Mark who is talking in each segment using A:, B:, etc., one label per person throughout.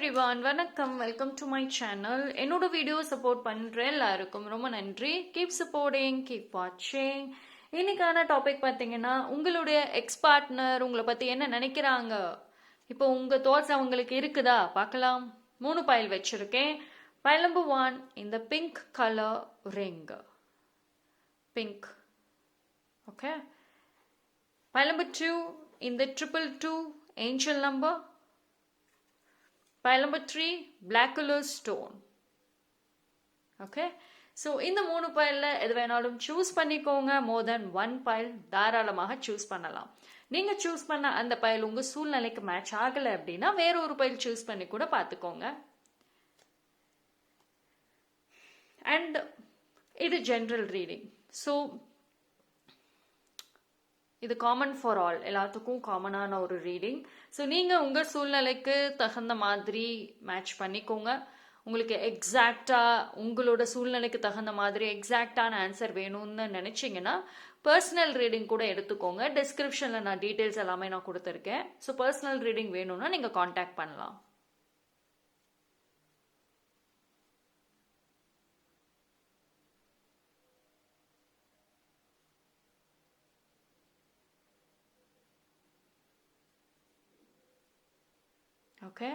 A: everyone, வணக்கம். Welcome to my channel. என்னோட video support பண்ற எல்லாருக்கும் ரொம்ப நன்றி. கீப் சப்போர்ட்டிங், கீப் வாட்சிங். இன்னைக்கான டாபிக் பார்த்தீங்கன்னா, உங்களுடைய எக்ஸ் பார்ட்னர் உங்களை பத்தி என்ன நினைக்கிறாங்க, இப்போ உங்க தாட்ஸ் அவங்களுக்கு இருக்குதா பார்க்கலாம். 3 பைல் வச்சிருக்கேன். பைல் நம்பர் 1, இந்த pink colour ring, pink. Okay. File number 2, இந்த 222 angel number. Pile number 3, black color stone. Okay. So, இந்த 3 பைல்ல எது வேணாலும் சூஸ் பண்ணிக்கோங்க. more than 1 பைல் தாராளமாக சூஸ் பண்ணலாம். நீங்க சூஸ் பண்ண அந்த பைல் உங்க சூழ்நிலைக்கு மேட்ச் ஆகல அப்படின்னா வேற ஒரு பைல் சூஸ் பண்ணி கூட பார்த்துக்கோங்க. அண்ட் இது ஜெனரல் ரீடிங். ஸோ இது காமன் ஃபார் ஆல், எல்லாத்துக்கும் காமனான ஒரு ரீடிங். ஸோ நீங்கள் உங்கள் சூழ்நிலைக்கு தகுந்த மாதிரி மேட்ச் பண்ணிக்கோங்க. உங்களுக்கு எக்ஸாக்டாக உங்களோட சூழ்நிலைக்கு தகுந்த மாதிரி எக்ஸாக்டான ஆன்சர் வேணும்னு நினச்சிங்கன்னா பர்சனல் ரீடிங் கூட எடுத்துக்கோங்க. டிஸ்கிரிப்ஷனில் நான் டீட்டெயில்ஸ் எல்லாமே நான் கொடுத்துருக்கேன். ஸோ பர்சனல் ரீடிங் வேணும்னா நீங்கள் காண்டாக்ட் பண்ணலாம். ஓகே,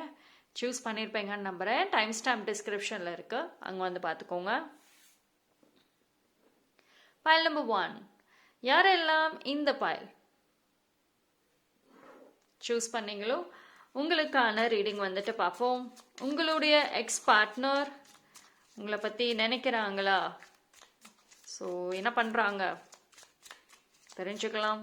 A: சூஸ் பண்ணியிருப்பேங்கன்னு நம்புகிறேன். டைம் ஸ்டாம்ப் டிஸ்கிரிப்ஷனில் இருக்கு, அங்கே வந்து பார்த்துக்கோங்க. பைல் நம்பர் 1, யாரெல்லாம் இந்த பைல் சூஸ் பண்ணீங்களோ உங்களுக்கான ரீடிங் வந்துட்டு பார்ப்போம். உங்களுடைய எக்ஸ் பார்ட்னர் உங்களை பற்றி நினைக்கிறாங்களா? ஸோ என்ன பண்ணுறாங்க தெரிஞ்சுக்கலாம்.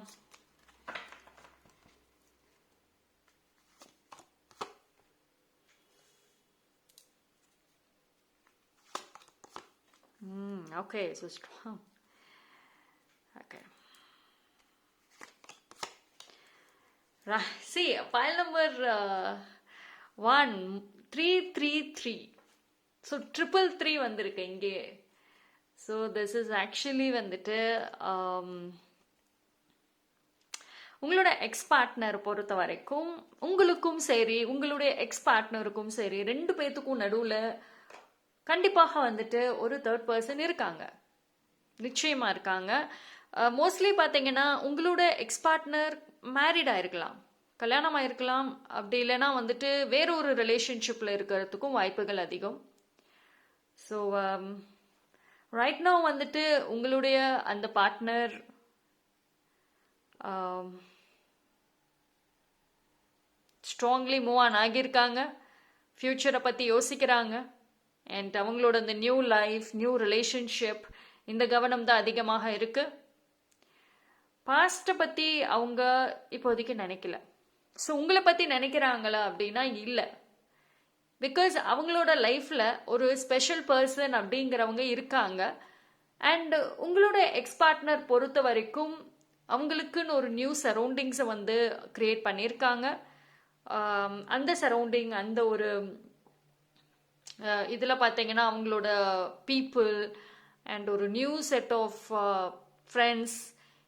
A: Okay, so strong. Okay. Right. See, file number 1, 333. So 333 வந்திருக்கு இங்கே. So this is actually வந்துட்டு உங்களோட எக்ஸ் பார்ட்னர் பொறுத்த வரைக்கும் உங்களுக்கும் சரி உங்களுடைய எக்ஸ் பார்ட்னருக்கும் சரி 2 பேத்துக்கும் நடுவில் கண்டிப்பாக வந்துட்டு ஒரு தேர்ட் பர்சன் இருக்காங்க, நிச்சயமா இருக்காங்க. மோஸ்ட்லி பார்த்தீங்கன்னா உங்களோட எக்ஸ் பார்ட்னர் மேரிட் ஆயிருக்கலாம், கல்யாணம் ஆயிருக்கலாம், அப்படி இல்லைன்னா வந்துட்டு வேற ஒரு ரிலேஷன்ஷிப்பில் இருக்கிறதுக்கும் வாய்ப்புகள் அதிகம். ஸோ ரைட் நவ் வந்துட்டு உங்களுடைய அந்த பார்ட்னர் ஸ்ட்ராங்லி மூவ் ஆன் ஆகியிருக்காங்க, ஃப்யூச்சரை பற்றி யோசிக்கிறாங்க. அண்ட் அவங்களோட இந்த நியூ லைஃப், நியூ ரிலேஷன்ஷிப், இந்த கவனம் தான் அதிகமாக இருக்கு. பாஸ்ட்டை பற்றி அவங்க இப்போதைக்கு நினைக்கல. ஸோ உங்களை பற்றி நினைக்கிறாங்களா அப்படின்னா இல்லை. பிகாஸ் அவங்களோட லைஃப்பில் ஒரு ஸ்பெஷல் பர்சன் அப்படிங்கிறவங்க இருக்காங்க. அண்ட் உங்களோட எக்ஸ் பார்ட்னர் பொறுத்த வரைக்கும் அவங்களுக்குன்னு ஒரு நியூ சரௌண்டிங்ஸை வந்து கிரியேட் பண்ணியிருக்காங்க. அந்த சரௌண்டிங், அந்த ஒரு இதில் பார்த்தீங்கன்னா அவங்களோட பீப்புள் அண்ட் ஒரு நியூ செட் ஆஃப் ஃப்ரெண்ட்ஸ்,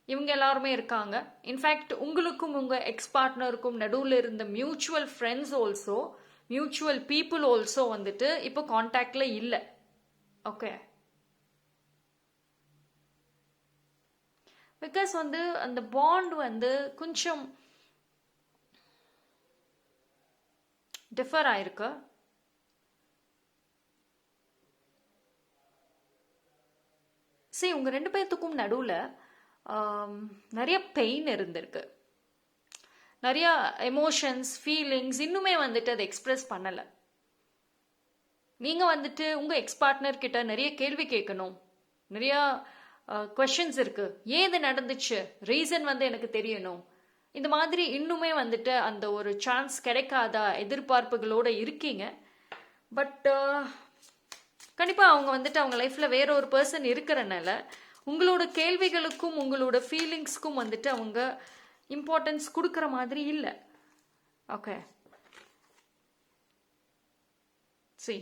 A: இவங்க எல்லாருமே இருக்காங்க. இன்ஃபேக்ட் உங்களுக்கும் உங்கள் எக்ஸ் பார்ட்னருக்கும் நடுவில் இருந்த mutual friends also, mutual people also வந்துட்டு இப்போ கான்டாக்டில் இல்லை. ஓகே, பிகாஸ் வந்து அந்த பாண்ட் வந்து கொஞ்சம் டிஃபர் ஆயிருக்கு. சரி, உங்கள் 2 பேர்த்துக்கும் நடுவில் நிறைய பெயின் இருந்திருக்கு, நிறைய எமோஷன்ஸ், ஃபீலிங்ஸ் இன்னுமே வந்துட்டு அதை எக்ஸ்பிரஸ் பண்ணலை. நீங்கள் வந்துட்டு உங்கள் எக்ஸ் பார்ட்னர் கிட்ட நிறைய கேள்வி கேட்கணும், நிறையா கொஷின்ஸ் இருக்கு. ஏது நடந்துச்சு, ரீசன் வந்து எனக்கு தெரியணும். இந்த மாதிரி இன்னுமே வந்துட்டு அந்த ஒரு சான்ஸ் கிடைக்காதா எதிர்பார்ப்புகளோடு இருக்கீங்க. பட் கண்டிப்பாக அவங்க வந்துட்டு அவங்க லைஃப்பில் வேற ஒரு பர்சன் இருக்கிறனால உங்களோட கேள்விகளுக்கும் உங்களோட ஃபீலிங்ஸ்க்கும் வந்துட்டு அவங்க இம்பார்ட்டன்ஸ் கொடுக்குற மாதிரி இல்லை. ஓகே, சரி,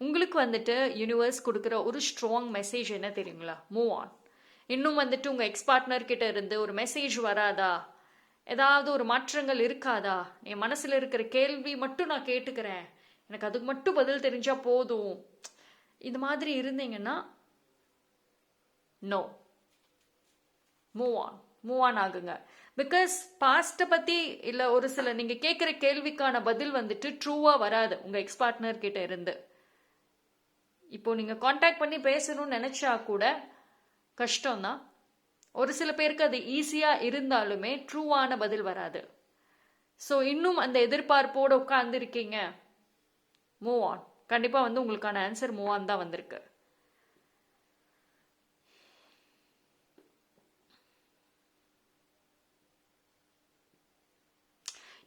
A: உங்களுக்கு வந்துட்டு யூனிவர்ஸ் கொடுக்குற ஒரு ஸ்ட்ராங் மெசேஜ் என்ன தெரியுங்களா? Move on. இன்னும் வந்துட்டு உங்கள் எக்ஸ் பார்ட்னர் கிட்ட இருந்து ஒரு மெசேஜ் வராதா? ஏதாவது ஒரு மாற்றங்கள் இருக்காதா, என் மனசுல இருக்கிற கேள்வி மட்டும் நான் கேட்டுக்கிறேன், எனக்கு அதுக்கு மட்டும் பதில் தெரிஞ்சா போதும், இது மாதிரி இருந்தீங்கன்னா நோ, மூவ் ஆன் ஆகுங்க. பிகாஸ் பாஸ்ட்டை பத்தி இல்ல ஒரு சில நீங்க கேட்குற கேள்விக்கான பதில் வந்துட்டு ட்ரூவா வராது உங்க எக்ஸ் பார்ட்னர் கிட்ட இருந்து. இப்போ நீங்க காண்டாக்ட் பண்ணி பேசணும்னு நினைச்சா கூட கஷ்டம்தான். ஒரு சில பேருக்கு அது ஈஸியா இருந்தாலுமே ட்ரூவான பதில் வராது. ஸோ இன்னும் அந்த எதிர்பார்ப்போடு உட்கார்ந்து இருக்கீங்க, மூவ் ஆன். கண்டிப்பா வந்து உங்களுக்கான ஆன்சர் மூவ் ஆன் தான் வந்திருக்கு.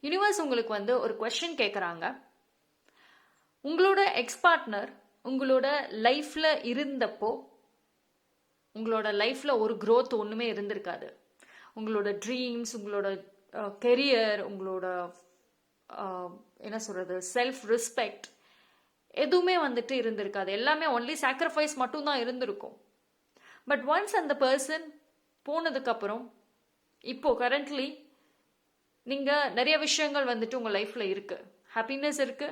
A: யூனிவர்ஸ் உங்களுக்கு வந்து ஒரு கொஸ்டின் கேட்குறாங்க. உங்களோட எக்ஸ் பார்ட்னர் உங்களோட லைஃப்ல இருந்தப்போ உங்களோட லைஃப்ல ஒரு growth ஒண்ணுமே இருந்திருக்காது. உங்களோட ட்ரீம்ஸ், உங்களோட கெரியர், உங்களோட என்ன சொல்றது, செல்ஃப் ரெஸ்பெக்ட் எதுவுமே வந்துட்டு இருந்திருக்காது. எல்லாமே ஒன்லி சாக்ரிஃபைஸ் மட்டும் தான் இருந்திருக்கும். பட் ஒன்ஸ் அந்த பர்சன் போனதுக்கு அப்புறம் இப்போ கரண்ட்லி நீங்க நிறைய விஷயங்கள் வந்துட்டு உங்க லைஃப்ல இருக்கு. ஹாப்பினஸ் இருக்கு,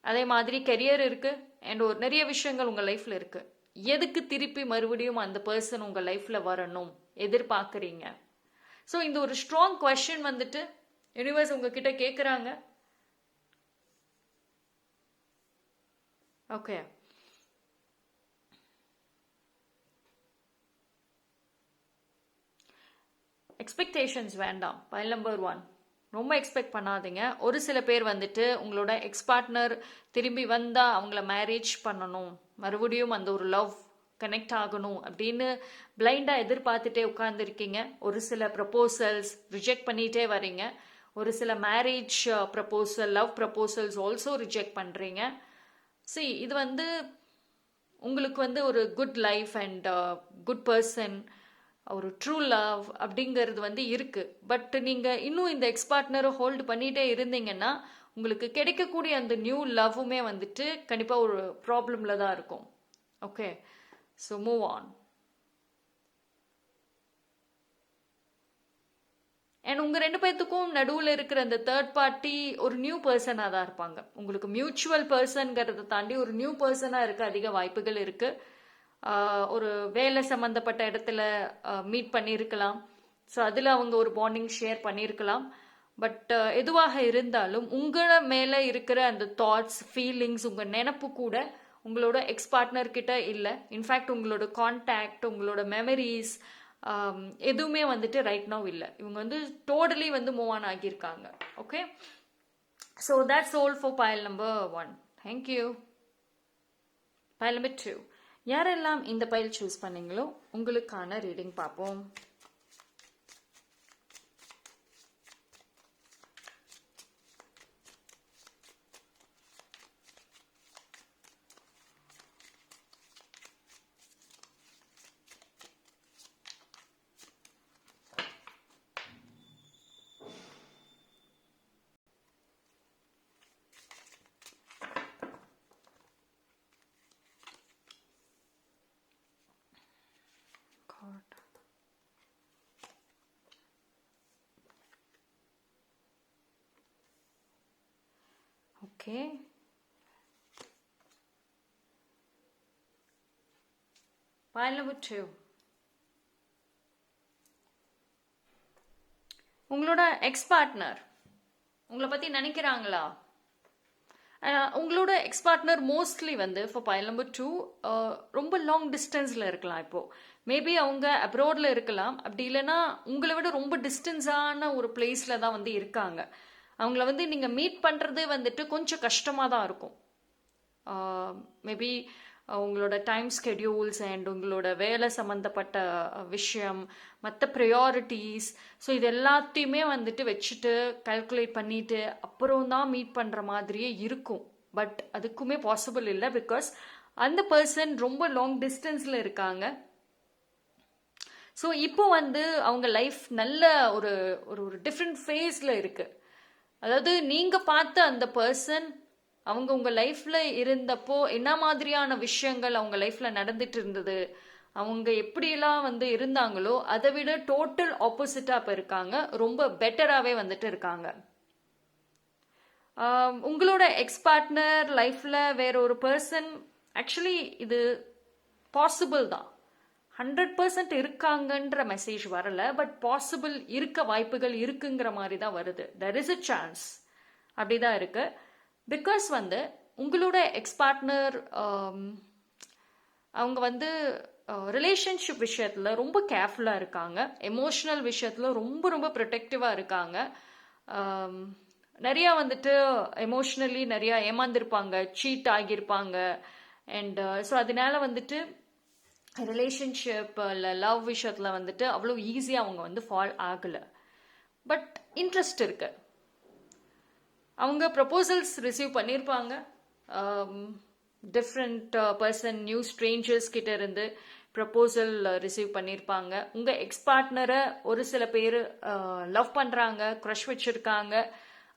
A: அதே மாதிரி கெரியர் இருக்கு, அண்ட் ஒரு நிறைய விஷயங்கள் உங்க லைஃப்ல இருக்கு. எதுக்கு திருப்பி மறுபடியும் அந்த பர்சன் உங்க லைஃப்ல வரணும் எதிர்பார்க்குறீங்க? ஸோ இந்த ஒரு ஸ்ட்ராங் கொஸ்டின் வந்துட்டு யூனிவர்ஸ் உங்ககிட்ட கேட்குறாங்க. ஓகே, எக்ஸ்பெக்டேஷன்ஸ் வேண்டாம். பைல் நம்பர் 1, ரொம்ப எக்ஸ்பெக்ட் பண்ணாதீங்க. ஒரு சில பேர் வந்துட்டு உங்களோட எக்ஸ் பார்ட்னர் திரும்பி வந்தா அவங்கள மேரேஜ் பண்ணணும், மறுபடியும் அந்த ஒரு லவ் கனெக்ட் ஆகணும் அப்படின்னு பிளைண்டா எதிர்பார்த்துட்டே உட்கார்ந்துருக்கீங்க. ஒரு சில ப்ரப்போசல்ஸ் ரிஜெக்ட் பண்ணிட்டே வரீங்க. ஒரு சில marriage proposal, love proposals also reject பண்றீங்க. See, இது வந்து உங்களுக்கு வந்து ஒரு good life and good person, ஒரு ட்ரூ லவ் அப்படிங்கிறது வந்து இருக்கு. பட் நீங்க இன்னும் இந்த எக்ஸ் பார்ட்னரை ஹோல்டு பண்ணிட்டே இருந்தீங்கன்னா உங்களுக்கு கிடைக்கக்கூடிய அந்த நியூ லவ்வுமே வந்துட்டு கண்டிப்பா ஒரு ப்ராப்ளம்ல தான் இருக்கும். Okay, so move on. And உங்க ரெண்டு பேர்த்துக்கும் நடுவில் இருக்கிற அந்த தேர்ட் பார்ட்டி ஒரு நியூ பர்சனாக தான் இருப்பாங்க. உங்களுக்கு மியூச்சுவல் பர்சன்கிறத தாண்டி ஒரு நியூ பர்சனாக இருக்க அதிக வாய்ப்புகள் இருக்கு. ஒரு வேலை சம்பந்தப்பட்ட இடத்துல மீட் பண்ணியிருக்கலாம். ஸோ அதில் அவங்க ஒரு பாண்டிங் ஷேர் பண்ணியிருக்கலாம். பட் எதுவாக இருந்தாலும் உங்கள மேலே இருக்கிற அந்த தாட்ஸ், ஃபீலிங்ஸ், உங்கள் நினப்பு கூட உங்களோட எக்ஸ் பார்ட்னர் கிட்ட இல்லை. இன்ஃபேக்ட் உங்களோட கான்டாக்ட், உங்களோட மெமரிஸ் எதுவுமே வந்துட்டு ரைட் நவ் இல்லை. இவங்க வந்து டோட்டலி வந்து மூவ் ஆன் ஆகியிருக்காங்க. Okay, so that's all for file number 1. Thank you. File number 2, யாரெல்லாம் இந்த பைல் சூஸ் பண்ணீங்களோ உங்களுக்கான ரீடிங் பார்ப்போம். Okay. Pile number 2. உங்களோட எக்ஸ் பார்ட்னர் உங்களை பத்தி நினைக்கிறாங்களா? உங்களோட எக்ஸ் பார்ட்னர் மோஸ்ட்லி வந்து ஃபார் பைல் நம்பர் 2 ரொம்ப லாங் டிஸ்டன்ஸ்ல இருக்கலாம். இப்போ மேபி அவங்க அப்ராட்ல இருக்கலாம், அப்படி இல்லைன்னா உங்களை விட ரொம்ப டிஸ்டன்ஸான ஒரு பிளேஸ்ல தான் வந்து இருக்காங்க. அவங்கள வந்து நீங்க மீட் பண்றதே வந்துட்டு கொஞ்சம் கஷ்டமா தான் இருக்கும். மேபி உங்களோட டைம் ஸ்கெடியூல்ஸ் அண்ட் உங்களோட வேலை சம்மந்தப்பட்ட விஷயம், மற்ற ப்ரையாரிட்டிஸ், ஸோ இது எல்லாத்தையுமே வந்துட்டு வச்சுட்டு கால்குலேட் பண்ணிட்டு அப்புறம் தான் மீட் பண்ணுற மாதிரியே இருக்கும். பட் அதுக்குமே பாசிபிள் இல்லை, பிகாஸ் அந்த பர்சன் ரொம்ப லாங் டிஸ்டன்ஸில் இருக்காங்க. ஸோ இப்போ வந்து அவங்க லைஃப் நல்ல ஒரு ஒரு டிஃப்ரெண்ட் ஃபேஸில் இருக்கு. அதாவது நீங்கள் பார்த்த அந்த பர்சன் அவங்க உங்கள் லைஃப்பில் இருந்தப்போ என்ன மாதிரியான விஷயங்கள் அவங்க லைஃப்பில் நடந்துட்டு இருந்தது, அவங்க எப்படியெல்லாம் வந்து இருந்தாங்களோ அதை விட டோட்டல் ஆப்போசிட்டா இப்போ இருக்காங்க, ரொம்ப பெட்டராகவே வந்துட்டு இருக்காங்க. உங்களோட எக்ஸ் பார்ட்னர் லைஃப்ல வேற ஒரு பர்சன், ஆக்சுவலி இது பாசிபிள் தான், 100% இருக்காங்கன்ற மெசேஜ் வரல, பட் பாசிபிள், இருக்க வாய்ப்புகள் இருக்குங்கிற மாதிரி தான் வருது. தெர் இஸ் அ சான்ஸ், அப்படிதான் இருக்கு. பிகாஸ் வந்து உங்களோட எக்ஸ் பார்ட்னர் அவங்க வந்து ரிலேஷன்ஷிப் விஷயத்துல ரொம்ப கேர்ஃபுல்லா இருக்காங்க, எமோஷனல் விஷயத்துல ரொம்ப ரொம்ப ப்ரொடெக்டிவா இருக்காங்க. நிறைய வந்துட்டு எமோஷ்னலி நிறைய ஏமாந்துருப்பாங்க, சீட் ஆகியிருப்பாங்க. அண்ட் ஸோ அதனால வந்துட்டு ரிலேஷன்ஷிப் இல்லை லவ் விஷயத்தில் வந்துட்டு அவ்வளோ ஈஸியாக அவங்க வந்து ஃபால் ஆகலை. பட் இன்ட்ரெஸ்ட் இருக்கு, அவங்க ப்ரப்போசல்ஸ் ரிசீவ் பண்ணியிருப்பாங்க. டிஃப்ரெண்ட் பர்சன், நியூ ஸ்ட்ரேஞ்சர்ஸ் கிட்ட இருந்து ப்ரப்போசல் ரிசீவ் பண்ணியிருப்பாங்க. உங்கள் எக்ஸ் பார்ட்னரை ஒரு சில பேர் லவ் பண்ணுறாங்க, க்ரஷ் வச்சுருக்காங்க.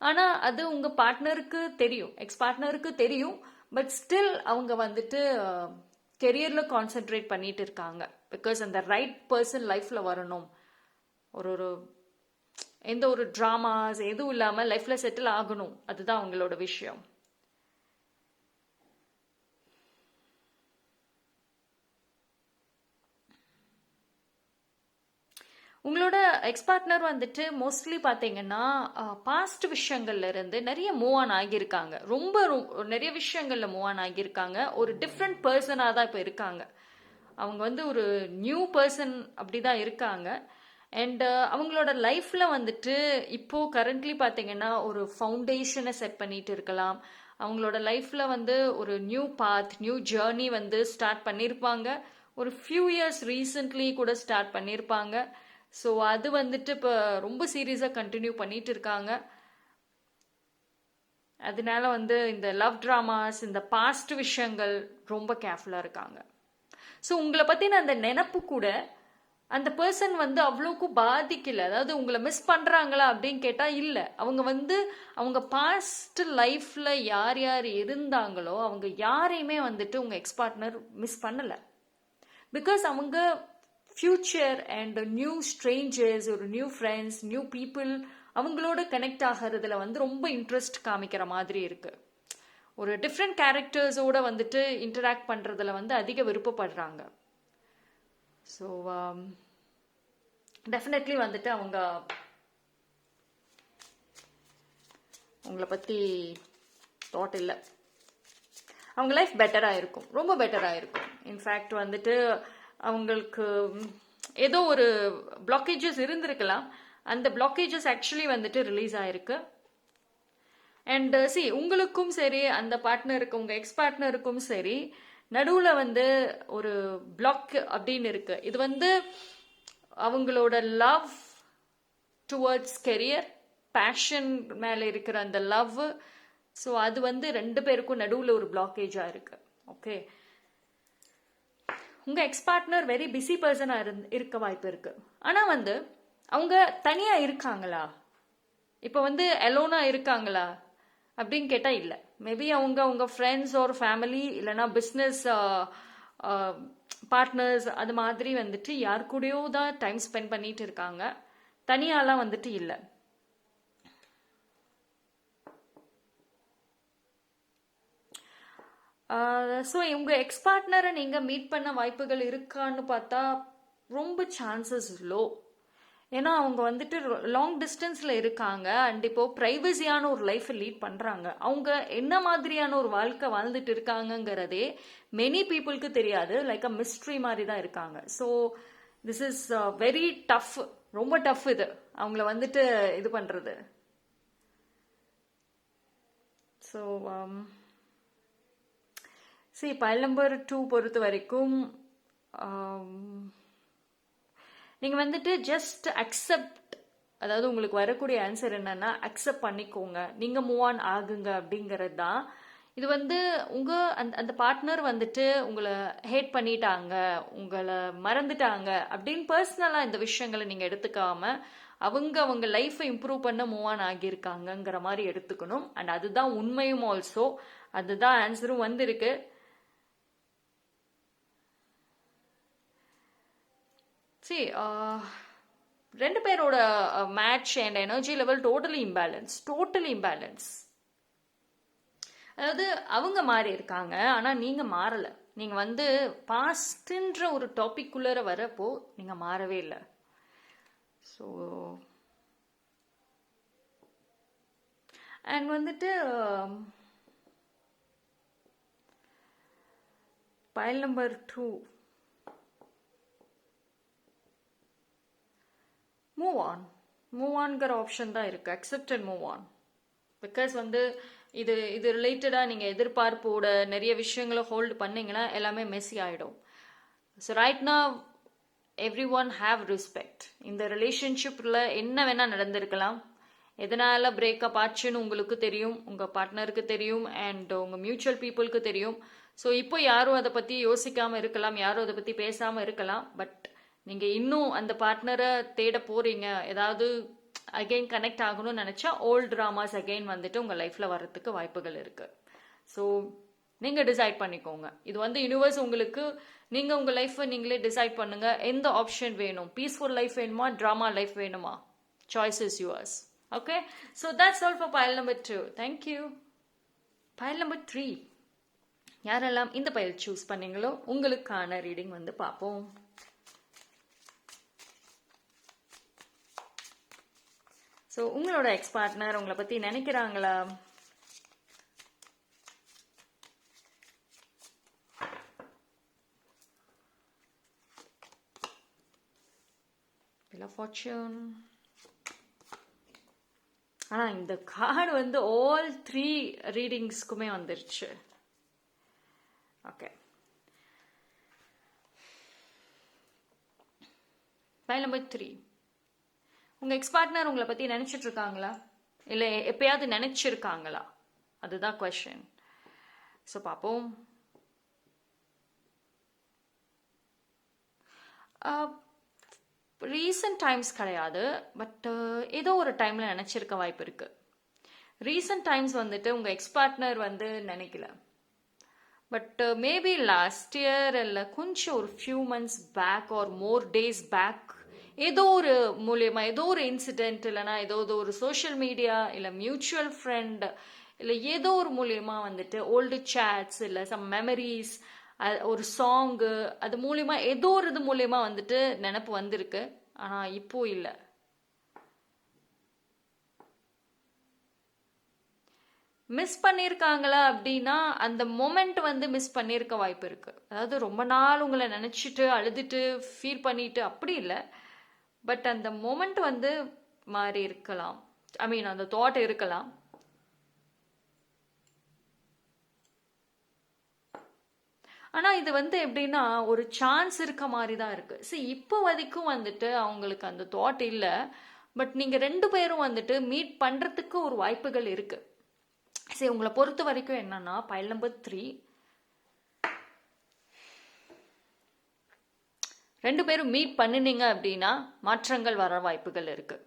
A: ஆனால் அது உங்கள் பார்ட்னருக்கு தெரியும், எக்ஸ் பார்ட்னருக்கு தெரியும். பட் ஸ்டில் அவங்க வந்துட்டு கெரியரில் கான்சென்ட்ரேட் பண்ணிட்டு இருக்காங்க. பிகாஸ் அந்த ரைட் பர்சன் லைஃப்பில் வரணும், ஒரு எந்த ஒரு ட்ராமாஸ் எதுவும் இல்லாமல் லைஃப்பில் செட்டில் ஆகணும், அதுதான் அவங்களோட விஷயம். உங்களோட எக்ஸ் பார்ட்னர் வந்துட்டு மோஸ்ட்லி பார்த்தீங்கன்னா பாஸ்ட் விஷயங்கள்ல இருந்து நிறைய மூவ் ஆன் ஆகியிருக்காங்க, ரொம்ப நிறைய விஷயங்கள்ல மூவ் ஆன் ஆகியிருக்காங்க. ஒரு டிஃப்ரெண்ட் பர்சனாக தான் இப்போ இருக்காங்க. அவங்க வந்து ஒரு நியூ பர்சன் அப்படிதான் இருக்காங்க. அண்ட் அவங்களோட லைஃப்ல வந்துட்டு இப்போ கரண்ட்லி பார்த்தீங்கன்னா ஒரு ஃபவுண்டேஷனை செட் பண்ணிட்டு இருக்கலாம். அவங்களோட லைஃப்ல வந்து ஒரு நியூ பாத், நியூ ஜேர்னி வந்து ஸ்டார்ட் பண்ணியிருப்பாங்க. ஒரு ஃபியூ இயர்ஸ் ரீசெண்ட்லி கூட ஸ்டார்ட் பண்ணியிருப்பாங்க. ஸோ அது வந்துட்டு இப்போ ரொம்ப சீரியஸாக கண்டினியூ பண்ணிட்டு இருக்காங்க. அதனால வந்து இந்த லவ் ட்ராமாஸ், இந்த பாஸ்ட் விஷயங்கள் ரொம்ப கேர்ஃபுல்லாக இருக்காங்க. ஸோ உங்களை பற்றின அந்த நினப்பு கூட அந்த பர்சன் வந்து அவ்வளோக்கும் பாதிக்கல. அதாவது உங்களை மிஸ் பண்ணுறாங்களா அப்படின்னு கேட்டால் இல்லை. அவங்க வந்து அவங்க பாஸ்ட் லைஃப்பில் யார் யார் இருந்தாங்களோ அவங்க யாரையுமே வந்துட்டு உங்கள் எக்ஸ் பார்ட்னர் மிஸ் பண்ணலை. பிகாஸ் அவங்க ஃபியூச்சர் அண்ட் நியூ ஸ்ட்ரேஞ்சர்ஸ், ஒரு நியூ ஃப்ரெண்ட்ஸ், நியூ பீப்புள், அவங்களோட கனெக்ட் ஆகிறதுல வந்து ரொம்ப இன்ட்ரெஸ்ட் காமிக்கிற மாதிரி இருக்கு. ஒரு டிஃப்ரெண்ட் கேரக்டர்ஸோட வந்துட்டு இன்டராக்ட் பண்ணுறதுல வந்து அதிக விருப்பப்படுறாங்க. ஸோ டெஃபினெட்லி வந்துட்டு அவங்க உங்களை பற்றி தாட் இல்லை. அவங்க லைஃப் பெட்டராக இருக்கும், ரொம்ப பெட்டராக இருக்கும். இன்ஃபேக்ட் வந்துட்டு அவங்களுக்கு ஏதோ ஒரு பிளாக்கேஜஸ் இருந்திருக்கலாம், அந்த பிளாக்கேஜஸ் ஆக்சுவலி வந்துட்டு ரிலீஸ் ஆயிருக்கு. அண்ட் உங்களுக்கும் சரி, அந்த பார்ட்னருக்கு, உங்கள் எக்ஸ் பார்ட்னருக்கும் சரி, நடுவில் வந்து ஒரு பிளாக் அப்படின்னு இருக்கு. இது வந்து அவங்களோட லவ் டுவர்ட்ஸ் கெரியர், பேஷன் மேலே இருக்கிற அந்த லவ். ஸோ அது வந்து ரெண்டு பேருக்கும் நடுவில் ஒரு பிளாக்கேஜாக இருக்கு. ஓகே, உங்கள் எக்ஸ் பார்ட்னர் வெரி பிஸி பர்சனாக இருக்க வாய்ப்பு இருக்கு. ஆனால் வந்து அவங்க தனியாக இருக்காங்களா, இப்போ வந்து அலோனாக இருக்காங்களா அப்படின்னு கேட்டால் இல்லை. மேபி அவங்க ஃப்ரெண்ட்ஸ் ஒரு ஃபேமிலி இல்லைன்னா பிஸ்னஸ் பார்ட்னர்ஸ் அது மாதிரி வந்துட்டு யார் கூடயோ தான் டைம் ஸ்பெண்ட் பண்ணிட்டு இருக்காங்க, தனியாலாம் வந்துட்டு இல்லை. ஸோ உங்கள் எக்ஸ் பார்ட்னரை நீங்கள் மீட் பண்ண வாய்ப்புகள் இருக்கான்னு பார்த்தா ரொம்ப சான்சஸ் லோ. ஏன்னா அவங்க வந்துட்டு லாங் டிஸ்டன்ஸில் இருக்காங்க அண்ட் இப்போ ப்ரைவசியான ஒரு லைஃப்பை லீட் பண்ணுறாங்க. அவங்க என்ன மாதிரியான ஒரு வாழ்க்கை வாழ்ந்துட்டு இருக்காங்கங்கிறதே மெனி பீப்புளுக்கு தெரியாது, லைக் அ மிஸ்ட்ரி மாதிரி தான் இருக்காங்க. So this is very tough, ரொம்ப டஃப் இது அவங்கள வந்துட்டு இது பண்ணுறது. ஸோ பைல் நம்பர் 2 பொறுத்த வரைக்கும் நீங்கள் வந்துட்டு ஜஸ்ட் அக்செப்ட், அதாவது உங்களுக்கு வரக்கூடிய ஆன்சர் என்னன்னா அக்செப்ட் பண்ணிக்கோங்க, நீங்கள் மூவ் ஆன் ஆகுங்க அப்படிங்கிறது தான். இது வந்து அந்த பார்ட்னர் வந்துட்டு உங்களை ஹேட் பண்ணிட்டாங்க, உங்களை மறந்துட்டாங்க அப்படின்னு பர்சனலாக இந்த விஷயங்களை நீங்கள் எடுத்துக்காம அவங்க லைஃப்பை இம்ப்ரூவ் பண்ண மூவ் ஆன் ஆகியிருக்காங்கங்கிற மாதிரி எடுத்துக்கணும். அண்ட் அதுதான் உண்மையும் ஆல்சோ, அதுதான் ஆன்சரும் வந்திருக்கு. சி ரெண்டு பேரோட match and energy level totally imbalance. அதாவது அவங்க மாறி இருக்காங்க, ஆனால் நீங்கள் மாறலை. நீங்கள் வந்து பாஸ்ட்ன்ற ஒரு டாபிக்குள்ளே வரப்போ நீங்கள் மாறவே இல்லை. ஸோ அண்ட் வந்துட்டு pile number 2, மூவ் ஆன்கிற ஆப்ஷன் தான் இருக்கு. Accept and move on. Because வந்து இது ரிலேட்டடாக நீங்கள் எதிர்பார்ப்போட நிறைய விஷயங்களை ஹோல்டு பண்ணீங்கன்னா எல்லாமே மெஸ்ஸி ஆகிடும். ஸோ ரைட்னா எவ்ரி ஒன் ஹாவ் ரெஸ்பெக்ட். இந்த ரிலேஷன்ஷிப்பில் என்ன வேணால் நடந்திருக்கலாம். எதனால் பிரேக்கப் ஆச்சுன்னு உங்களுக்கு தெரியும், உங்கள் பார்ட்னருக்கு தெரியும், அண்ட் உங்கள் மியூச்சுவல் பீப்புளுக்கு தெரியும். ஸோ இப்போ யாரும் அதை பற்றி யோசிக்காமல் இருக்கலாம், யாரும் அதை பற்றி பேசாமல் இருக்கலாம். பட் நீங்கள் இன்னும் அந்த பார்ட்னரை தேட போகிறீங்க, ஏதாவது அகெயின் கனெக்ட் ஆகணும்னு நினச்சா ஓல்ட் ட்ராமாஸ் அகெயின் வந்துட்டு உங்கள் லைஃப்பில் வர்றதுக்கு வாய்ப்புகள் இருக்குது. ஸோ நீங்கள் டிசைட் பண்ணிக்கோங்க. இது வந்து யூனிவர்ஸ் உங்களுக்கு, நீங்கள் உங்கள் லைஃப்பை நீங்களே டிசைட் பண்ணுங்கள். எந்த ஆப்ஷன் வேணும்? பீஸ்ஃபுல் லைஃப் வேணுமா, ட்ராமா லைஃப் வேணுமா? Choice is yours. Okay, so that's all for pile number 2. Thank you. pile number 3, யாரெல்லாம் இந்த பைல் சூஸ் பண்ணீங்களோ உங்களுக்கான ரீடிங் வந்து பார்ப்போம். ஸோ உங்களோட எக்ஸ் பார்ட்னர் உங்களை பற்றி நினைக்கிறாங்களா? ஃபார்ச்சூன். ஆனால் இந்த கார்டு வந்து ஆல் 3 ரீடிங்ஸ்க்குமே வந்துருச்சு. ஓகே, pile number 3, உங்கள் எக்ஸ் பார்ட்னர் உங்களை பற்றி நினச்சிட்டு இருக்காங்களா, இல்லை எப்பயாவது நினச்சிருக்காங்களா? அதுதான் கொஸ்டின். ஸோ பார்ப்போம். ரீசன்ட் டைம்ஸ் கிடையாது, பட் ஏதோ ஒரு டைமில் நினச்சிருக்க வாய்ப்பு இருக்குது. ரீசன்ட் டைம்ஸ் வந்துட்டு உங்கள் எக்ஸ் பார்ட்னர் வந்து நினைக்கல, பட் மேபி லாஸ்ட் இயர் இல்லை கொஞ்சம் ஒரு few months back or more days back ஏதோ ஒரு மூலியமாக ஏதோ ஒரு இன்சிடென்ட், இல்லைனா ஏதோ ஒரு சோஷியல் மீடியா, இல்லை மியூச்சுவல் ஃப்ரெண்ட், இல்லை ஏதோ ஒரு மூலியமாக வந்துட்டு ஓல்டு சேட்ஸ், இல்லை சம் மெமரிஸ், ஒரு சாங்கு, அது மூலியமா ஏதோ ஒரு இது மூலியமா வந்துட்டு நினப்பு வந்திருக்கு. ஆனால் இப்போ இல்லை. மிஸ் பண்ணியிருக்காங்களா அப்படின்னா அந்த மொமெண்ட் வந்து மிஸ் பண்ணியிருக்க வாய்ப்பு இருக்கு. அதாவது ரொம்ப நாள் உங்களை நினச்சிட்டு அழுதுட்டு ஃபீல் பண்ணிட்டு அப்படி இல்லை, பட் அந்த மொமெண்ட் வந்து மாறி இருக்கலாம். ஐ மீன் அந்த தாட் இருக்கலாம். ஆனால் இது வந்து எப்படின்னா ஒரு சான்ஸ் இருக்க மாதிரி தான் இருக்கு. சரி, இப்போ வரைக்கும் வந்துட்டு அவங்களுக்கு அந்த தாட் இல்லை, பட் நீங்கள் 2 பேரும் வந்துட்டு மீட் பண்ணுறதுக்கு ஒரு வாய்ப்புகள் இருக்கு. சரி, உங்களை பொறுத்த வரைக்கும் என்னன்னா pile number 3, 2 பேரும் மீட் பண்ணினீங்க அப்படின்னா மாற்றங்கள் வர வாய்ப்புகள் இருக்கு.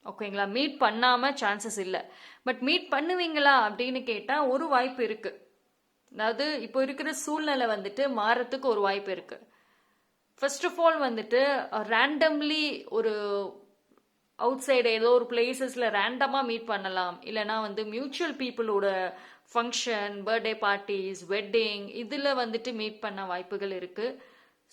A: ஓகேங்களா? மீட் பண்ணாம சான்சஸ் இல்லை, பட் மீட் பண்ணுவீங்களா அப்படின்னு கேட்டால் ஒரு வாய்ப்பு இருக்கு. அதாவது இப்போ இருக்கிற சூழ்நிலை வந்துட்டு மாறத்துக்கு ஒரு வாய்ப்பு இருக்கு. ஃபர்ஸ்ட் ஆஃப் ஆல் வந்துட்டு ரேண்டம்லி ஒரு அவுட் சைடு ஏதோ ஒரு பிளேசஸ்ல ரேண்டமா மீட் பண்ணலாம், இல்லைனா வந்து மியூச்சுவல் பீப்புளோட ஃபங்க்ஷன், பர்த்டே பார்ட்டிஸ், வெட்டிங், இதுல வந்துட்டு மீட் பண்ண வாய்ப்புகள் இருக்கு.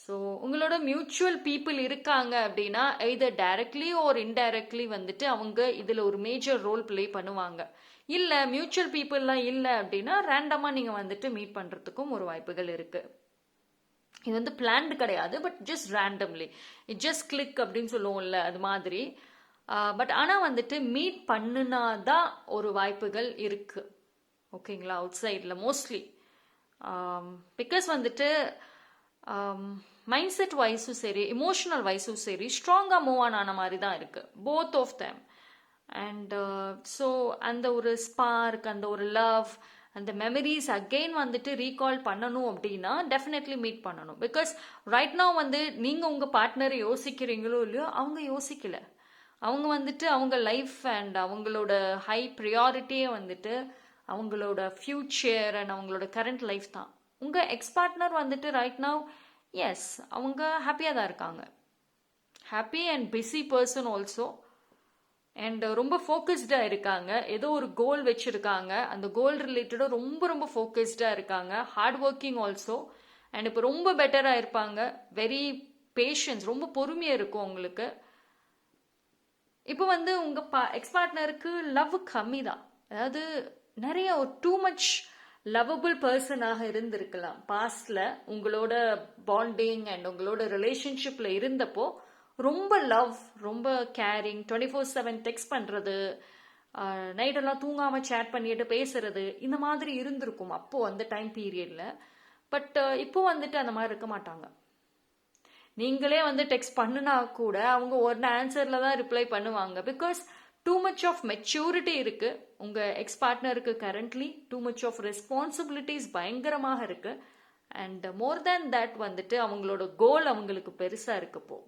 A: ஸோ உங்களோட மியூச்சுவல் பீப்புள் இருக்காங்க அப்படின்னா எய்தர் டைரக்ட்லி ஆர் இன்டைரக்ட்லி வந்துட்டு அவங்க இதில் ஒரு மேஜர் ரோல் பிளே பண்ணுவாங்க. இல்லை மியூச்சுவல் பீப்புளெலாம் இல்லை அப்படின்னா ரேண்டமாக நீங்கள் வந்துட்டு மீட் பண்ணுறதுக்கும் ஒரு வாய்ப்புகள் இருக்குது. இது வந்து பிளான்டு கிடையாது, but just randomly, it just click அப்படின்னு சொல்லுவோம்ல, அது மாதிரி. பட் ஆனால் வந்துட்டு மீட் பண்ணுனாதான் ஒரு வாய்ப்புகள் இருக்குது. ஓகேங்களா? அவுட் சைடில் மோஸ்ட்லி பிகாஸ் வந்துட்டு மைண்ட் செட் வைஸும் சரி, இமோஷனல் வைஸும் சரி, ஸ்ட்ராங்காக மூவ் ஆன மாதிரி தான் இருக்குது, both of them. And so அந்த ஒரு ஸ்பார்க், அந்த ஒரு லவ், அந்த மெமரிஸ் அகெயின் வந்துட்டு ரீகால் பண்ணணும் அப்படின்னா டெஃபினெட்லி மீட் பண்ணணும். பிகாஸ் ரைட் நவ் வந்து நீங்கள் உங்கள் பார்ட்னரை யோசிக்கிறீங்களோ இல்லையோ, அவங்க யோசிக்கல. அவங்க வந்துட்டு அவங்க லைஃப் அண்ட் அவங்களோட ஹை ப்ரியாரிட்டியே வந்துட்டு அவங்களோட ஃபியூச்சர் அண்ட் அவங்களோட கரண்ட் லைஃப் தான். உங்கள் எக்ஸ் பார்ட்னர் வந்துட்டு ரைட் நவ் எஸ் அவங்க ஹாப்பியாக தான் இருக்காங்க. Happy and busy person also. And ரொம்ப ஃபோக்கஸ்டாக இருக்காங்க, ஏதோ ஒரு கோல் வச்சுருக்காங்க, அந்த கோல் ரிலேட்டடாக ரொம்ப ரொம்ப ஃபோக்கஸ்டாக இருக்காங்க. Hard working also. அண்ட் இப்போ ரொம்ப பெட்டராக இருப்பாங்க. வெரி பேஷன்ஸ், ரொம்ப பொறுமையாக இருக்கும் உங்களுக்கு. இப்போ வந்து உங்கள் எக்ஸ் பார்ட்னருக்கு லவ் கம்மி தான், அதாவது நிறைய ஒரு டூ மச் லவ்வபிள் பர்சனாக இருந்திருக்கலாம் பாஸ்டில். உங்களோட பாண்டிங் அண்ட் உங்களோட ரிலேஷன்ஷிப்பில் இருந்தப்போ ரொம்ப லவ், ரொம்ப கேரிங், 24/7 டெக்ஸ்ட் பண்ணுறது, நைட்டெல்லாம் தூங்காமல் சேட் பண்ணிட்டு பேசுறது, இந்த மாதிரி இருந்திருக்கும் அப்போது அந்த டைம் பீரியடில். பட் இப்போ வந்துட்டு அந்த மாதிரி இருக்க மாட்டாங்க. நீங்களே வந்து டெக்ஸ்ட் பண்ணுனா கூட அவங்க ஒரு ஆன்சரில் தான் ரிப்ளை பண்ணுவாங்க. Because too much of maturity இருக்கு உங்கள் எக்ஸ் பார்ட்னருக்கு currently. Too much of responsibilities பயங்கரமாக இருக்கு. அண்ட் மோர் தேன் தட் வந்துட்டு அவங்களோட கோல் அவங்களுக்கு பெருசாக இருக்குப்போ.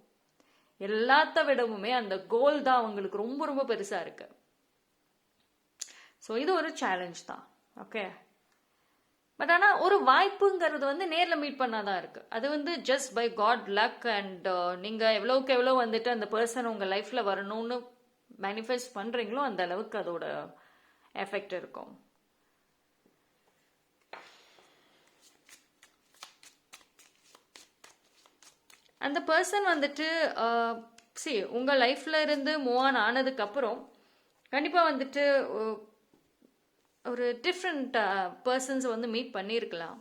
A: எல்லாத்த விடவுமே அந்த கோல் தான் அவங்களுக்கு ரொம்ப ரொம்ப பெருசா இருக்கு. ஸோ இது ஒரு சேலஞ்ச் தான். ஓகே, பட் ஆனால் ஒரு வாய்ப்புங்கிறது வந்து நேரில் மீட் பண்ணாதான் இருக்கு. அது வந்து just by God luck. And நீங்கள் எவ்வளோக்கு எவ்வளோ வந்துட்டு அந்த பர்சன் உங்கள் லைஃப்பில் வரணும்னு மேனிஃபெஸ்ட் பண்ணுறீங்களோ அந்த அளவுக்கு அதோட எஃபெக்ட் இருக்கும். அந்த பர்சன் வந்துட்டு உங்கள் லைஃப்பில் இருந்து மூவ் ஆன் ஆனதுக்கப்புறம் கண்டிப்பாக வந்துட்டு ஒரு டிஃப்ரெண்ட் பர்சன்ஸை வந்து மீட் பண்ணியிருக்கலாம்.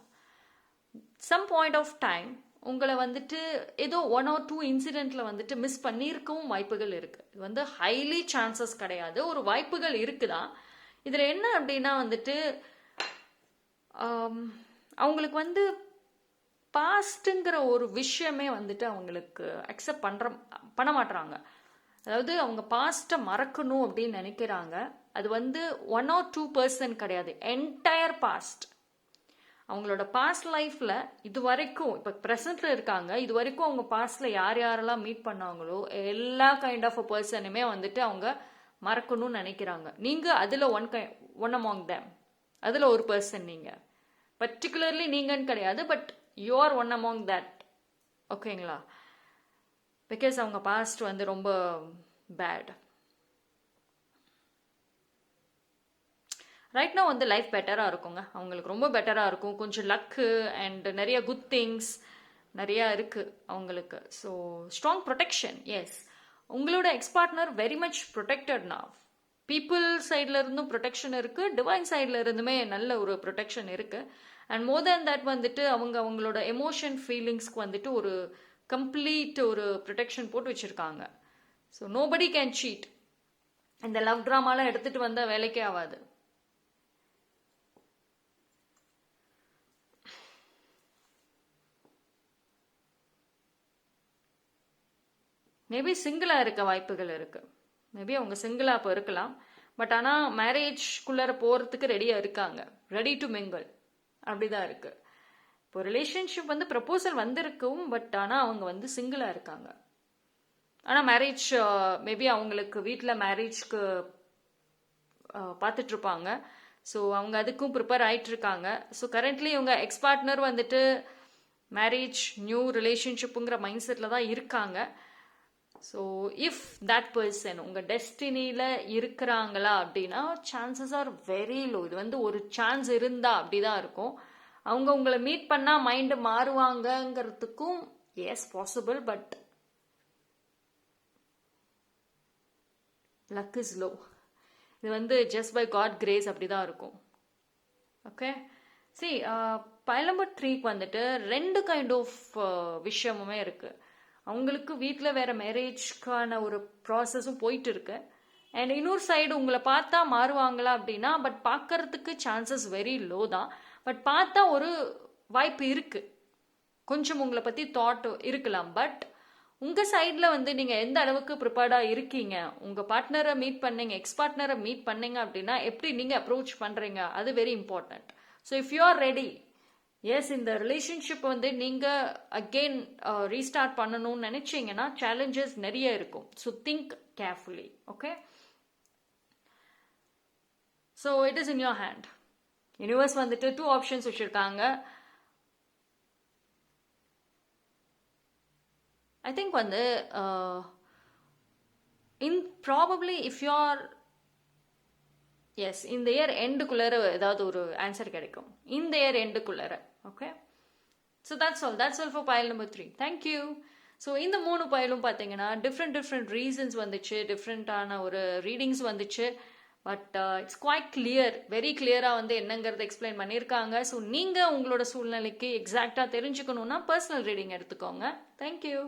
A: சம் பாயிண்ட் ஆஃப் டைம் உங்களை வந்துட்டு ஏதோ 1 or 2 இன்சிடெண்ட்டில் வந்துட்டு மிஸ் பண்ணியிருக்கவும் வாய்ப்புகள் இருக்குது. இது வந்து ஹைலி சான்சஸ் கிடையாது, ஒரு வாய்ப்புகள் இருக்குதான். இதில் என்ன அப்படின்னா வந்துட்டு அவங்களுக்கு வந்து பாஸ்ட்டுங்கிற ஒரு விஷயமே வந்துட்டு அவங்களுக்கு அக்செப்ட் பண்ண மாட்டுறாங்க. அதாவது அவங்க பாஸ்ட்டை மறக்கணும் அப்படின்னு நினைக்கிறாங்க. அது வந்து 1 or 2% கிடையாது, என்டையர் பாஸ்ட். அவங்களோட பாஸ்ட் லைஃப்பில் இது வரைக்கும், இப்போ ப்ரெசண்ட்டில் இருக்காங்க, இது வரைக்கும் அவங்க பாஸ்டில் யார் யாரெல்லாம் மீட் பண்ணாங்களோ எல்லா கைண்ட் ஆஃப் அ பர்சனுமே வந்துட்டு அவங்க மறக்கணும்னு நினைக்கிறாங்க. நீங்கள் அதில் ஒன் அமாங் தேம், அதில் ஒரு பர்சன் நீங்கள். பர்டிகுலர்லி நீங்கன்னு கிடையாது, but you are one among that. ஓகேங்களா? பிகாஸ் அவங்க பாஸ்ட் வந்து ரொம்ப பேட். ரைட் நவ் வந்து லைஃப் பெட்டராக இருக்குங்க, அவங்களுக்கு ரொம்ப பெட்டராக இருக்கும். கொஞ்சம் லக்கு அண்ட் நிறைய குட் திங்ஸ் நிறையா இருக்குது அவங்களுக்கு. So strong protection. எஸ், உங்களோட X partner very much protected now. People சைடில் இருந்தும் ப்ரொடெக்ஷன் இருக்குது, டிவைன் சைடில் இருந்துமே நல்ல ஒரு ப்ரொடெக்ஷன் இருக்குது. அண்ட் மோர் தேன் தட் வந்துட்டு அவங்களோட எமோஷன் ஃபீலிங்ஸ்க்கு வந்துட்டு ஒரு கம்ப்ளீட் ஒரு ப்ரொடெக்ஷன் போட்டு வச்சுருக்காங்க. So nobody can cheat. இந்த லவ் ட்ராமாலாம் எடுத்துகிட்டு வந்தால் வேலைக்கே ஆகாது. மேபி சிங்கிளாக இருக்க வாய்ப்புகள் இருக்குது. மேபி அவங்க சிங்கிளாக இப்போ இருக்கலாம், பட் ஆனால் மேரேஜ்குள்ளார போகிறதுக்கு ரெடியாக இருக்காங்க, ரெடி டு மிங்கிள் அப்படிதான் இருக்குது. இப்போ ரிலேஷன்ஷிப் வந்து ப்ரப்போசல் வந்திருக்கும், பட் ஆனால் அவங்க வந்து சிங்கிளாக இருக்காங்க. ஆனால் மேரேஜ் மேபி அவங்களுக்கு வீட்டில் மேரேஜ்க்கு பார்த்துட்ருப்பாங்க. ஸோ அவங்க அதுக்கும் ப்ரிப்பேர் ஆகிட்டுருக்காங்க. ஸோ கரண்ட்லி இவங்க எக்ஸ் பார்ட்னர் வந்துட்டு மேரேஜ் நியூ ரிலேஷன்ஷிப்புங்கிற மைண்ட் செட்டில் தான் இருக்காங்க. ஸோ இஃப் தட் பர்சன் உங்கள் டெஸ்டினியில் இருக்கிறாங்களா அப்படின்னா சான்சஸ் ஆர் வெரி லோ. இது வந்து ஒரு சான்ஸ் இருந்தால் அப்படி தான் இருக்கும். அவங்க உங்களை மீட் பண்ணால் மைண்டு மாறுவாங்கங்கிறதுக்கும் yes possible, but luck is low. இது வந்து ஜஸ்ட் பை காட் கிரேஸ் அப்படி தான் இருக்கும். ஓகே, சரி, பைல் நம்பர் 3க்கு வந்துட்டு 2 கைண்ட் ஆஃப் விஷயமுமே இருக்குது. அவங்களுக்கு வீட்டில் வேற மேரேஜ்க்கான ஒரு ப்ராசஸும் போயிட்டு இருக்கு. அண்ட் இன்னொரு சைடு உங்களை பார்த்தா மாறுவாங்களா அப்படின்னா, பட் பார்க்கறதுக்கு சான்சஸ் வெரி லோ தான். பட் பார்த்தா ஒரு வாய்ப்பு இருக்கு, கொஞ்சம் உங்களை பற்றி தாட் இருக்கலாம். பட் உங்கள் சைடில் வந்து நீங்கள் எந்த அளவுக்கு ப்ரிப்பேர்டாக இருக்கீங்க, உங்கள் பார்ட்னரை மீட் பண்ணீங்க, எக்ஸ் பார்ட்னரை மீட் பண்ணீங்க அப்படின்னா எப்படி நீங்கள் அப்ரோச் பண்ணுறீங்க, அது very important. So if you are ready, yes, இந்த ரிலேஷன்ஷிப் வந்து நீங்கள் அகெயின் ரீஸ்டார்ட் பண்ணணும்னு நினச்சிங்கன்னா சேலஞ்சஸ் நிறைய இருக்கும். So think carefully. Okay, so it is in your hand. Universe வந்துட்டு 2 ஆப்ஷன்ஸ் வச்சுருக்காங்க. ஐ திங்க் வந்து probably if you are yes இந்த இயர் எண்டுக்குள்ளார ஏதாவது ஒரு ஆன்சர் கிடைக்கும், இந்த இயர் எண்டுக்குள்ளார. Okay, so that's all for pile number 3. Thank you. So இந்த 3 பயிலும் பார்த்தீங்கன்னா டிஃப்ரெண்ட் ரீசன்ஸ் வந்துச்சு, டிஃப்ரெண்ட்டான ஒரு ரீடிங்ஸ் வந்துச்சு. But it's quite clear, very கிளியராக வந்து என்னங்கிறத எக்ஸ்பிளைன் பண்ணியிருக்காங்க. ஸோ நீங்கள் உங்களோட சூழ்நிலைக்கு எக்ஸாக்டாக தெரிஞ்சுக்கணுன்னா பர்சனல் ரீடிங் எடுத்துக்கோங்க. தேங்க்யூ.